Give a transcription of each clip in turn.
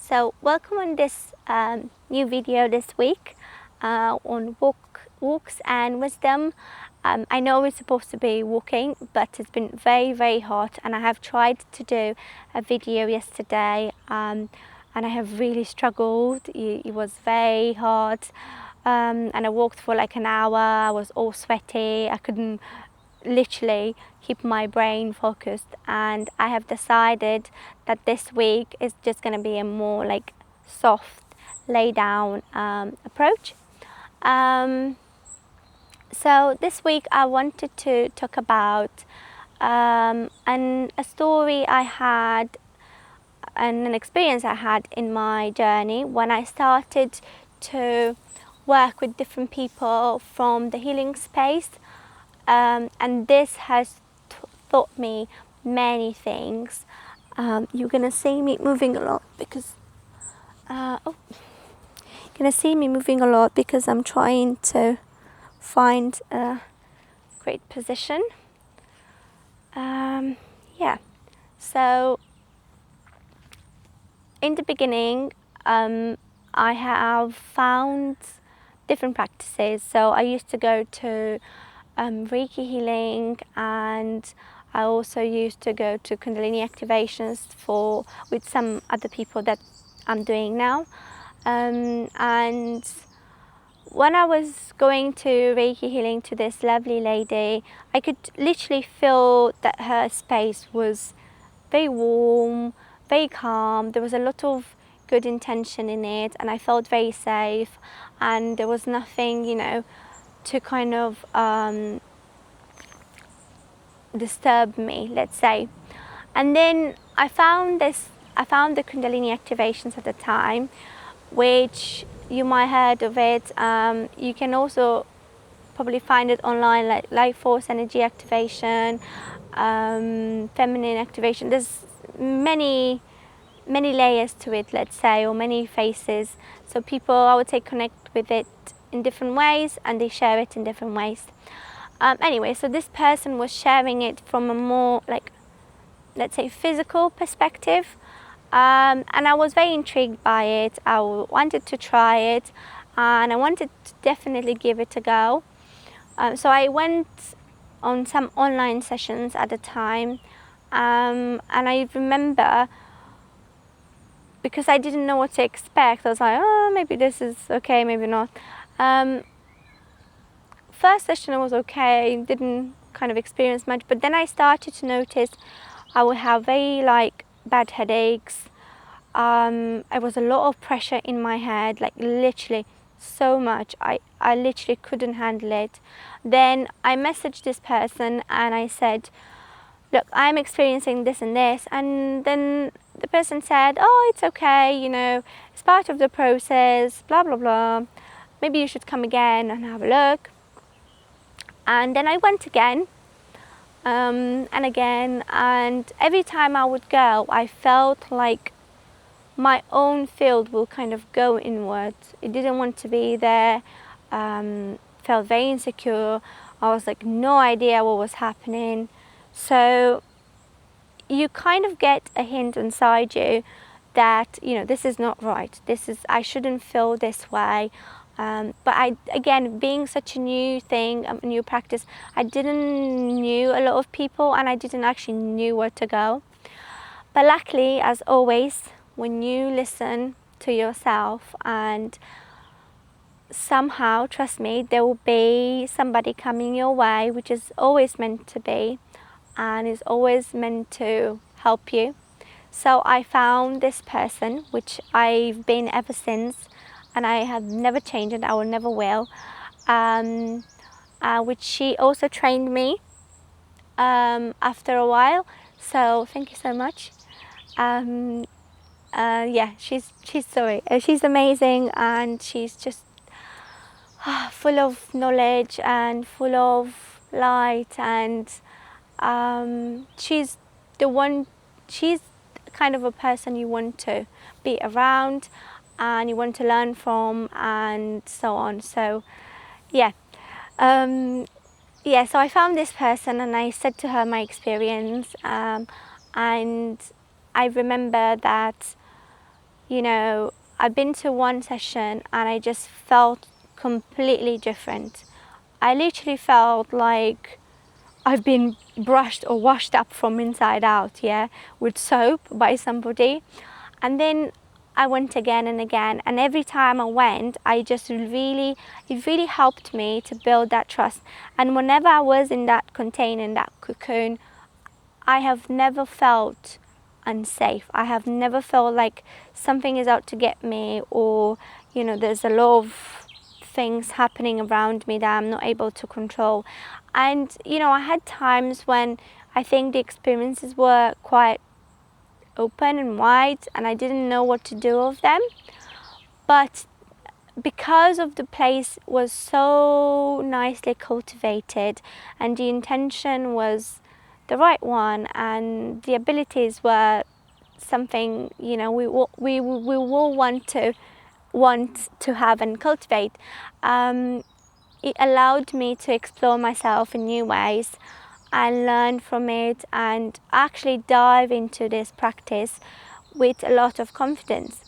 So welcome on this new video this week on walks and wisdom. I know we're supposed to be walking, but it's been very hot, and I have tried to do a video yesterday and I have really struggled. It was very hot and I walked for like an hour. I was all sweaty. I couldn't literally keep my brain focused, and I have decided that this week is just going to be a more like soft lay down approach. So this week I wanted to talk about a story I had and an experience I had in my journey when I started to work with different people from the healing space. And this has taught me many things. You're gonna see me moving a lot because you're gonna see me moving a lot because I'm trying to find a great position. Yeah. So in the beginning, I have found different practices. So I used to go to Reiki healing, and I also used to go to Kundalini activations with some other people that I'm doing now. And when I was going to Reiki healing to this lovely lady, I could literally feel that her space was very warm, very calm. There was a lot of good intention in it, and I felt very safe, and there was nothing, to kind of disturb me, let's say. And then I found the Kundalini activations at the time, which you might heard of it. You can also probably find it online, like life force energy activation, feminine activation. There's many layers to it, let's say, or many faces. So people, I would say, connect with it in different ways, and they share it in different ways. Anyway, so this person was sharing it from a more, like, let's say, physical perspective, and I was very intrigued by it. I wanted to try it, and I wanted to definitely give it a go. So I went on some online sessions at the time, and I remember, because I didn't know what to expect, I was like, oh, maybe this is okay, maybe not. First session was okay, didn't kind of experience much, but then I started to notice I would have very bad headaches. It was a lot of pressure in my head, like literally so much. I literally couldn't handle it. Then I messaged this person and I said, look, I'm experiencing this and this. And then the person said, oh, it's okay, it's part of the process, blah, blah, blah. Maybe you should come again and have a look. And then I went again, and again, and every time I would go, I felt like my own field will kind of go inwards. It didn't want to be there, felt very insecure. I was like, no idea what was happening. So you kind of get a hint inside you that, this is not right. I shouldn't feel this way. But again, being such a new thing, a new practice, I didn't knew a lot of people, and I didn't actually knew where to go. But luckily, as always, when you listen to yourself, and somehow, trust me, there will be somebody coming your way, which is always meant to be, and is always meant to help you. So I found this person, which I've been ever since, and I have never changed it, I will never will, which she also trained me after a while. So thank you so much. Yeah, she's amazing, and she's just full of knowledge and full of light, and she's kind of a person you want to be around and you want to learn from, and so on. So yeah, so I found this person and I said to her my experience, and I remember that you know, I've been to one session and I just felt completely different. I literally felt like I've been brushed or washed up from inside out, yeah, with soap by somebody. And then I went again and again, and every time I went, it really helped me to build that trust. And whenever I was in that container, in that cocoon, I have never felt unsafe. I have never felt like something is out to get me, or, you know, there's a lot of things happening around me that I'm not able to control. And, you know, I had times when I think the experiences were quite open and wide and I didn't know what to do with them. But because of the place was so nicely cultivated and the intention was the right one and the abilities were something, you know, we will want to have and cultivate, it allowed me to explore myself in new ways and learn from it and actually dive into this practice with a lot of confidence.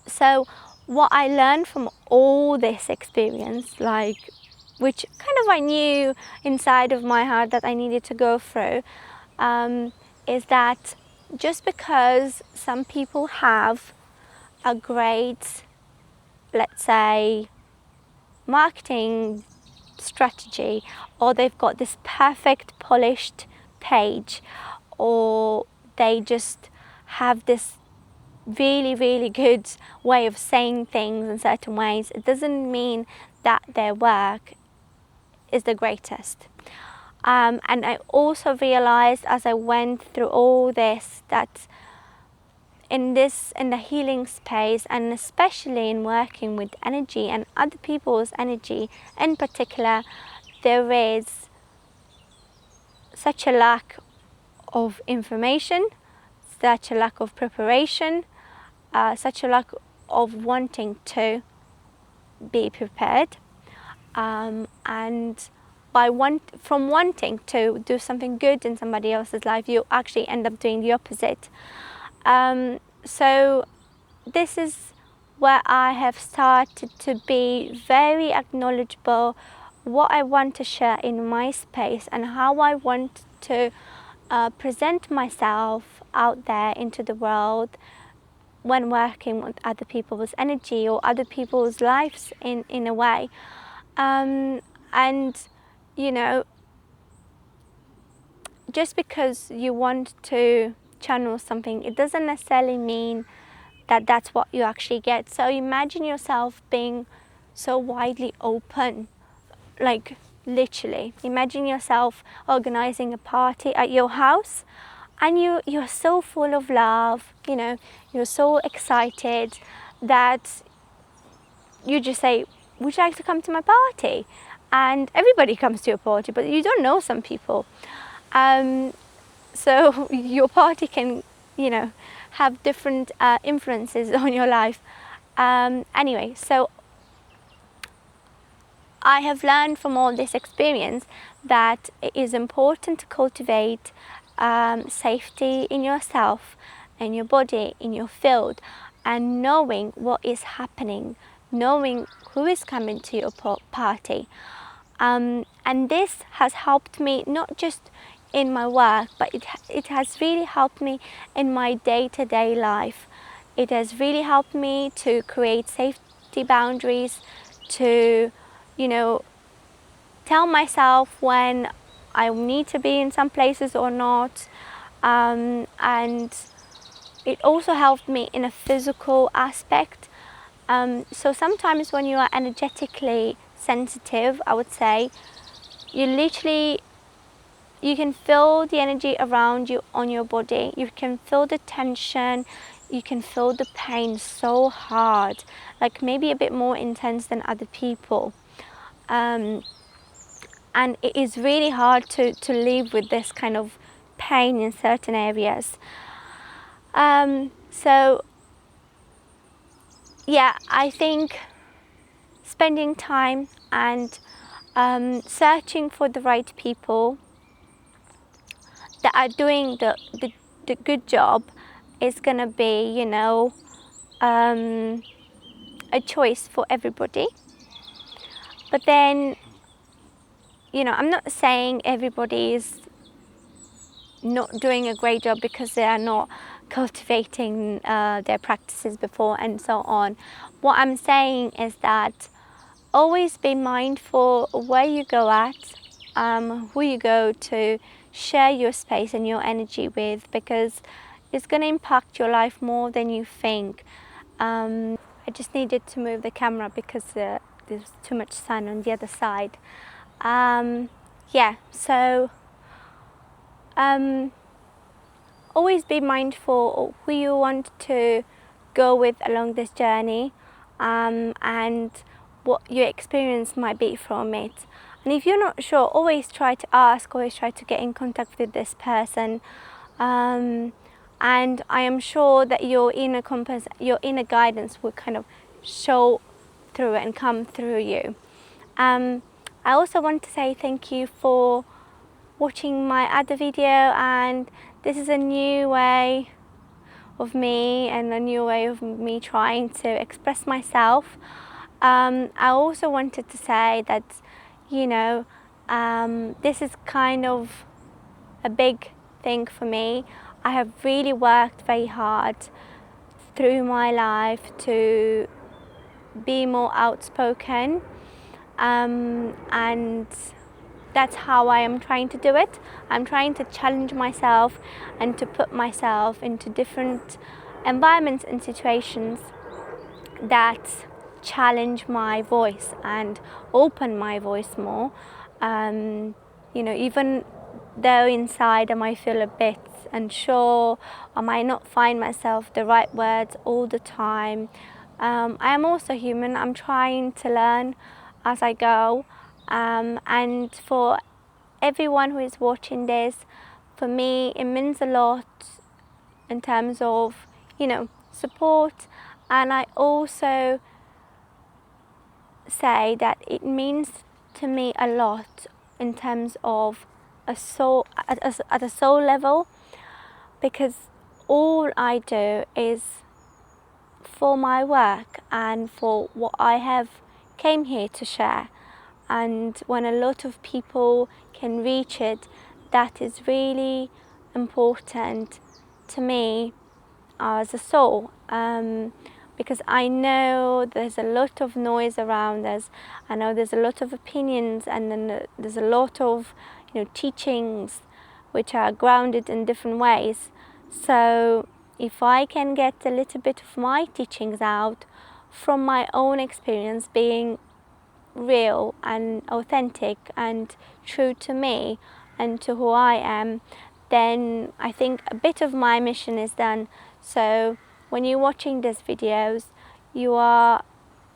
So what I learned from all this experience, like, which kind of I knew inside of my heart that I needed to go through, is that just because some people have a great, let's say, marketing strategy, or they've got this perfect polished page, or they just have this really good way of saying things in certain ways, it doesn't mean that their work is the greatest. And I also realized as I went through all this that in the healing space, and especially in working with energy and other people's energy in particular, there is such a lack of information, such a lack of preparation, such a lack of wanting to be prepared, and from wanting to do something good in somebody else's life, you actually end up doing the opposite. So this is where I have started to be very acknowledgeable what I want to share in my space and how I want to present myself out there into the world when working with other people's energy or other people's lives in a way. And, you know, just because you want to channel something, it doesn't necessarily mean that that's what you actually get. So imagine yourself being so widely open, like literally. Imagine yourself organizing a party at your house and you're so full of love, you know, you're so excited that you just say, would you like to come to my party? And everybody comes to your party, but you don't know some people. So your party can, you know, have different influences on your life. Anyway, so I have learned from all this experience that it is important to cultivate safety in yourself, in your body, in your field, and knowing what is happening, knowing who is coming to your party. And this has helped me not just in my work, but it has really helped me in my day-to-day life. It has really helped me to create safety boundaries, to, you know, tell myself when I need to be in some places or not. And it also helped me in a physical aspect. So sometimes when you are energetically sensitive, I would say, you can feel the energy around you on your body. You can feel the tension. You can feel the pain so hard, like maybe a bit more intense than other people. And it is really hard to live with this kind of pain in certain areas. So yeah, I think spending time and searching for the right people that are doing the good job is gonna be, you know, a choice for everybody. But then, you know, I'm not saying everybody is not doing a great job because they are not cultivating their practices before and so on. What I'm saying is that always be mindful where you go at, who you go to share your space and your energy with, because it's going to impact your life more than you think. I just needed to move the camera because there's too much sun on the other side. Yeah, so always be mindful of who you want to go with along this journey, and what your experience might be from it. And if you're not sure, always try to ask, always try to get in contact with this person. And I am sure that your inner compass, your inner guidance will kind of show through and come through you. I also want to say thank you for watching my other video, and this is a new way of me and a new way of me trying to express myself. I also wanted to say that, you know, this is kind of a big thing for me. I have really worked very hard through my life to be more outspoken, and that's how I am trying to do it. I'm trying to challenge myself and to put myself into different environments and situations that challenge my voice and open my voice more. You know, even though inside I might feel a bit unsure, I might not find myself the right words all the time. I am also human. I'm trying to learn as I go. And for everyone who is watching this, for me, it means a lot in terms of, you know, support. And I also say that it means to me a lot in terms of a soul, at a soul level, because all I do is for my work and for what I have came here to share. And when a lot of people can reach it, that is really important to me as a soul, because I know there's a lot of noise around us. I know there's a lot of opinions, and then there's a lot of, you know, teachings which are grounded in different ways. So if I can get a little bit of my teachings out from my own experience, being real and authentic and true to me and to who I am, then I think a bit of my mission is done. So when you're watching these videos, you are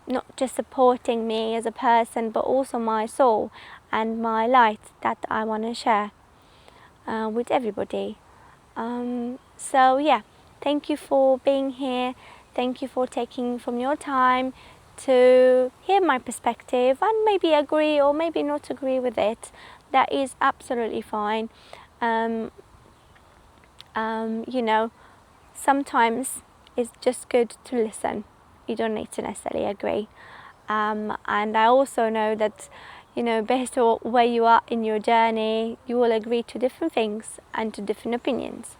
not just supporting me as a person, but also my soul and my light that I want to share with everybody. So yeah, thank you for being here. Thank you for taking from your time to hear my perspective and maybe agree or maybe not agree with it. That is absolutely fine. You know, sometimes it's just good to listen. You don't need to necessarily agree. And I also know that, you know, based on where you are in your journey, you will agree to different things and to different opinions.